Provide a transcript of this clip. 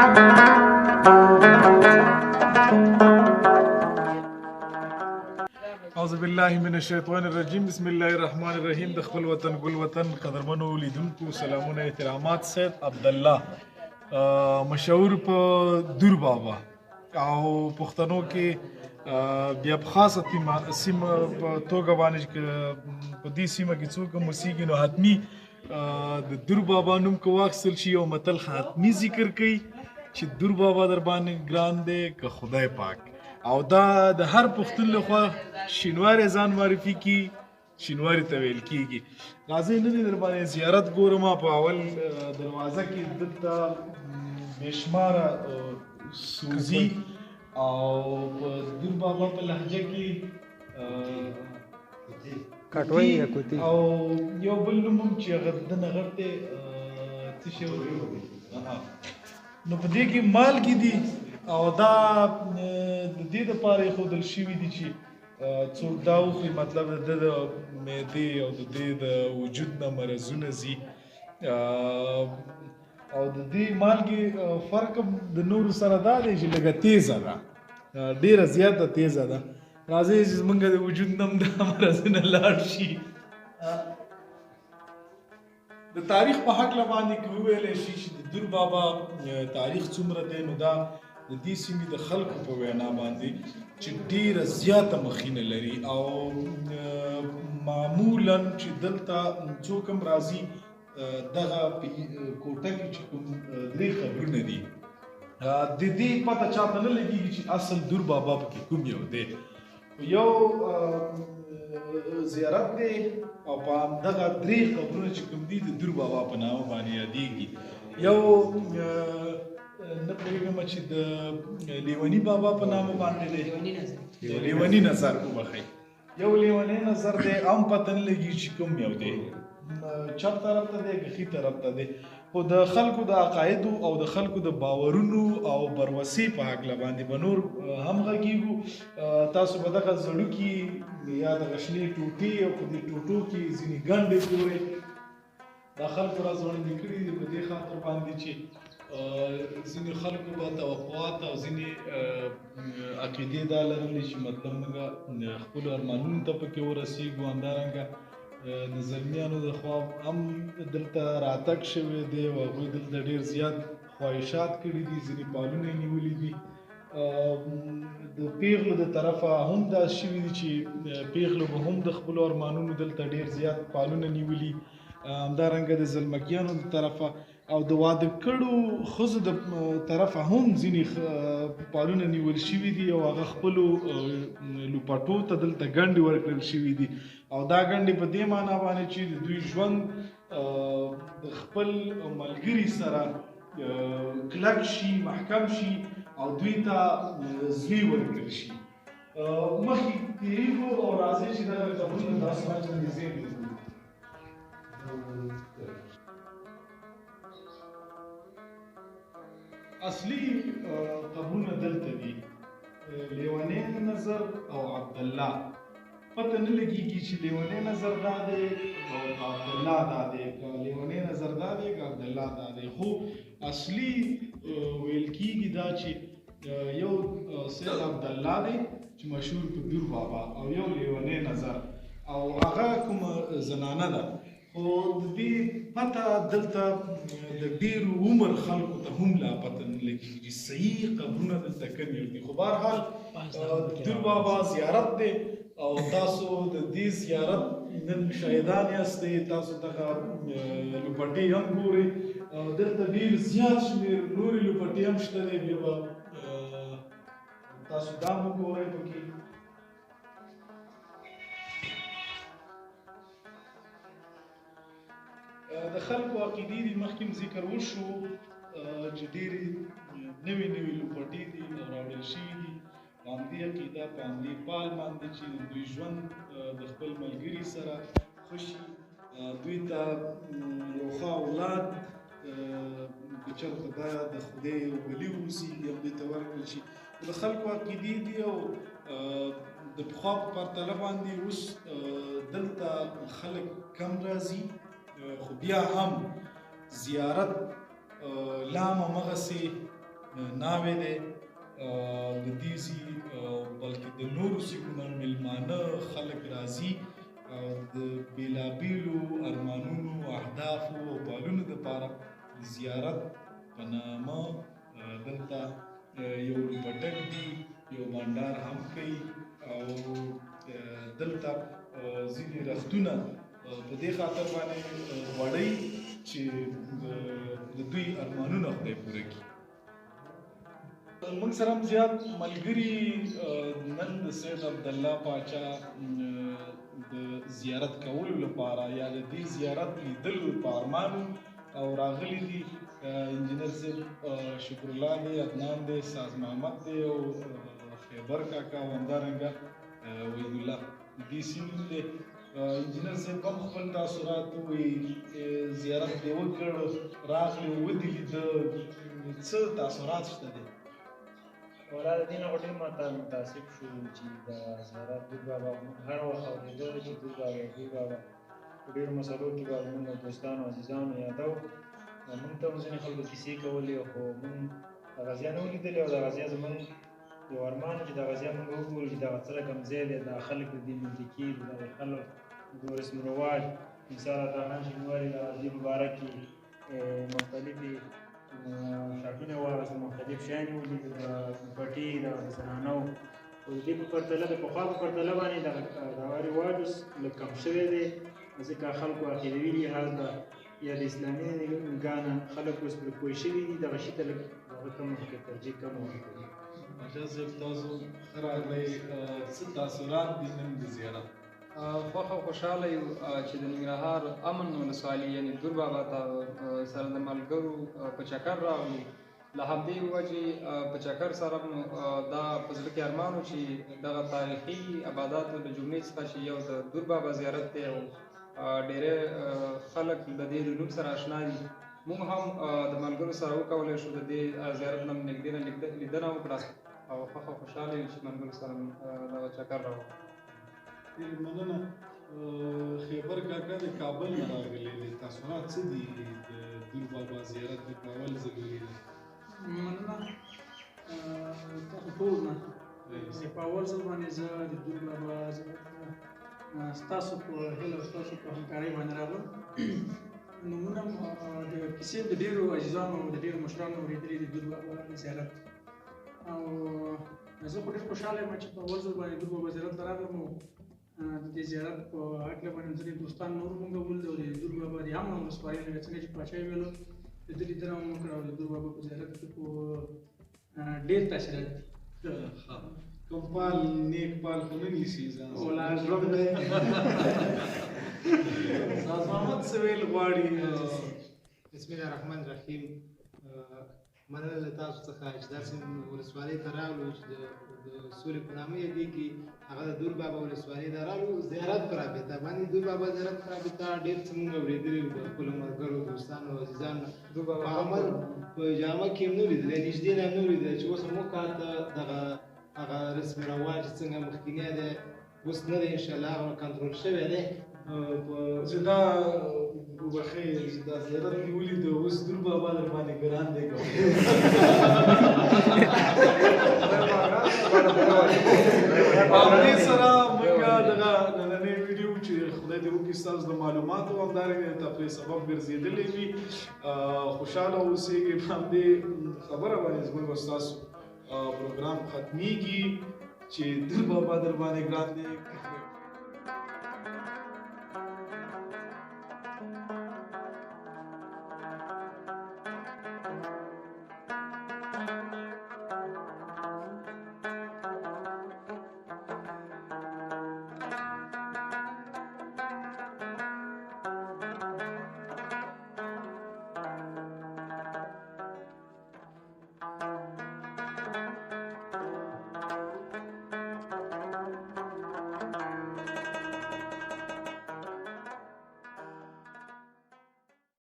اعوذ بالله من الشیطان الرجیم بسم الله الرحمن الرحیم. د خپل وطن ګل وطن قدرمنو لیدونکو سلامونه احترامات. سید عبدالله مشهور په دوربابا او پښتنو کې بیا په خاصه سیمه په توګه باندې په دې سیمه کې څوک هم اوسېږي نو حتمي د دوربابا نوم که واخیستل شي یو متل حتمي ذکر کوي چې دوربابا در باندې ګران دی که خدای پاک. او دا د هر پښتون لخوا شینواری ځان معرفي کی، شینواری ته ویل کیږي. راځئ نن در باندې زیارت ګورم. په اول دروازه کې دلته بېشماره سوزي او په دوربابا په لهجه کې کټوۍ یا کوتي او یو بل نوم هم چې هغه د نغر دی څه شی نو په دې کې مالګې دي او دا د دې دپاره ایښودل شوي دي چې څوک دا وخوري مطلب د ده د معدې او د دې د وجود نه مرضونه ځي. او د دې مالګې فرق د نورو سره دا دی چې لږه تیزه ده، ډېره زیاته تیزه ده. راځئ چې زمونږ د وجود نه هم دا مرضونه لاړ شي. د تاریخ په هکله باندې که وویلی شي چې د دوربابا تاریخ څومره دی نو دا د دې سیمې د خلکو په وینا باندې چې ډېره زیاته مخینه لري او معمولا چې دلته څوک هم راځي دغه کوټه کې چې کوم درې قبرونه دي د دې پته چاته نه لګېږي چې اصل دوربابا پکې کوم یو دی. یو زیارت دی او په همدغه درې قبرونه چې کوم دي د دوربابا په نامه باندې یادېږي. یو نه پوهېږم چې د لیوني بابا په نامه باندې دی، لیوني نظر وبخئ، یو لیونی نظر دی هم پته نه لګېږي چې کوم یو دی، چپ طرف ته دی که ښي طرف ته دی. خو د خلکو د عقایدو او د خلکو د باورونو او بروسې په هکله باندې به نور هم غږېږو. تاسو به دغه زړوکي یا دغه شنې ټوټې او په دې ټوټو کې ځینې ګنډې ګورئ. دا خلکو را ځوړندې کړي دي په دې خاطر باندې چې ځینې خلکو به توقعات او ځینې عقیدې دا لرلې چې مطلب موږ خپلو ارمانونو ته پکې ورسېږو. همدارنګه د زلمیانو د خوا هم دلته راتګ شوی دی او هغوی دلته ډېر زیات خواهشات کړي دي، ځینې پالونه یې نیولي دي. د پیغلو د طرفه هم دا شوي دي چې پیغلو به هم د خپلو ارمانونو دلته ډېر زیات پالونه نیولي. همدارنګه د زلمکیانو د طرفه او د واده کړو ښځو د طرفه هم ځینې پالونه نیول شوي دي او هغه خپلو لوپټو ته دلته ګنډې ورکړل شوي دي. او دا ګنډې په دې معنا باندې چې د دوی ژوند د خپل ملګري سره کلک شي، محکم شي او دوی ته زوی ورکړل شي. مخکې تېرېږو او راځئ چې دغه قبرونه تاسو باندې نږدې وګورو. اصلي قبرونه دلته دي، لیونی نظر او عبدالله. پته نه لګېږي چې لیونی نظر دا دی او عبدالله دا دی، که لیونی نظر دا دی که عبدالله دا دی. خو اصلي ویل کېږي دا چې یو سید عبدالله دی چې مشهور په دوربابا او یو لیونی نظر او هغه کومه زنانه ده. خو د دې پته دلته د ډېرو عمر خلکو ته هم لا پته نه لګېږي چې صحیح قبرونه دلته کوم یو دي. خو بهرحال دوربابا زیارت دی او تاسو د دې زیارت نن شاهدان یاستئ. تاسو دغه لوپټې هم ګورئ، دلته ډېر زیات شمېر نورې لوپټې هم شته دی. بیا به تاسو دا هم وګورئ پکې. د خلکو عقیدې دي مخکې هم ذکر وشو چې ډېرې نوې نوې لوپټې دي او راوړل شوي دي په همدې عقیده په همدې پال باندې چې دوی ژوند د خپل ملګري سره خوشي، دوی ته یو ښه اولاد که چېرته دا د خدای یو ولي واوسېږي او دوی ته ورکړل شي. د خلکو عقیدې دي او د پخوا په پرتله باندې اوس دلته خلک کم راځي، خو بیا هم زیارت لا هم همغسې ناوې دی د دې سي بلکې د نورو سیمو نه میلمانه خلک راځي د بېلابېلو ارمانونو اهدافو او پالونو دپاره د زیارت په نامه دلته یو پټک دي یو بانډار هم کوي او دلته ځینې رختونه په دې خاطر باندې غواړئ چې د دوی ارمانونه خدای پوره کړي. موږ سره هم زیات ملګري نن د سید عبدالله پاچا د زیارت کولو لپاره یا د دې زیارت لیدلو په ارمانو او راغلي دي. انجینر صاحب شکر الله دی، عدنان دی، ساز محمد دی او خیبر کاکا او همدارنګه وحید الله دې سیند دی. انجینر صاحب هم خپل تاثرات وایي، زیارت دې وکړ، راغلی ودې لیده، څه تاثرات شته دی؟ ولا د دې نه ډېر متاسف شو چې د زیارت دوربابا موږ هر وخت اورېده چې دوربابا په ډېرو مسلو کې به زموږ دوستانو عزیزانو یادو. موږ ته هم ځینې خلکو کیسې کولې، خو موږ د غزیا نه ولیدلې او د غزیا زموږ یو ارمان چې د غزیا موږ وګورو چې دغه څه رقم ځای دی، دا خلک د دې منطقې د دغه خلک د رسم رواج مثال د خان شینواري د غزې مبارک کې مختلفې شاټونه واغېستل، مختلف شیان یې ولیدل، د پټي د زنانو. خو د دې په پرتله د پخوا په پرتله باندې دغه رواج اوس لږ کم شوی دی، ځکه خلکو عقیدوي لحاظ ده یا د اسلامي نګاه نه خلک اوس پرې پوه شوي دي، دغه شي ته لږ هغه کم ورکوي، ترجیح کم ورکوي. پاچا صاحب تاسو ښه راغلی، څه تاثرات دي نن د زیارت؟ خوښ او خوشحاله یو چې د ننګرهار امن ولسوالي یعنې دوربابا ته سره د ملګرو په چکر راغلو. له همدې وجې په چکر سره دا په زړه کې ارمان و چې دغه تاریخي عباداتو له جملې څخه چې یو د دوربابا زیارت دی او ډېری خلک د دې له نوم سره اشنا دي. موږ هم د ملګرو سره وکولی شو د دې زیارت نه نږدې نه لیدنه وکړه او خوښ او خوشحاله یو چې ملګرو سره دغه چکر راوړو. ډېر مننه. خیبر کاکا د کابل نه راغلی دی، تاثرات څه دي د دوربابا زیارت د کول ځل ولیدل؟ مننه تاسو ټول نه په اول ځل باندې زه د دوربابا ستاسو په هیله او ستاسو په همکارۍ باندې راغلم. نو موږ هم د کیسې د ډېرو عزیزانو او د ډېرو مشرانو اورېدلې د دوربابا زیارت، او زه خو ډېر خوشحاله یم چې په اول ځل باندې دوربابا زیارت ته راغلم او د دې زیارت په هکله باندې ځینې دوستان نور موږ ولیدل او د دوربابا د عامه ولسوالۍ نه څنګه چې پاچا یې ویلو د ده لیدنه مو وکړه او د دوربابا په زیارت کې خو ډېر تاثیرات دي. کوم پال نیک پال خو نه نیسي ځان ولا ژوند دی. ساز محمد څه ویل غواړي؟ بسم الله الرحمن الرحیم. مننه له تاسو څخه چې داسې ولسوالۍ ته راغلو چې د سولې په نامه یادېږي، هغه د دوربابا ولسوالۍ ته راغلو زیارت په رابطه باندې. دوربابا زیارت په رابطه ډېر څه موږ اورېدلي د خپلو ملګرو دوستانو عزیزانو په عمل په جامه کې هم نه ولیدلی، نږدې نه هم نه ولیدلی چې اوس موږ ته دغه هغه رسم رواج څنګه مخکینی دی اوس نه دی، انشاءالله هغه کنټرول شوی دی. چې دا وبخښئ چې دا زیارت مې ولیده، اوس دوربابا در باندې ګران دی. همدې سره موږ دغه نننۍ ویډیو چې خدای دې وکړي ستاسو د معلوماتو او همدارنګه د تفریح سبب ګرځېدلې وي، خوشحاله اوسېږئ. په همدې خبره باندې زموږ او ستاسو پروګرام ختمیږي چې دوربابا در باندې ګران دی.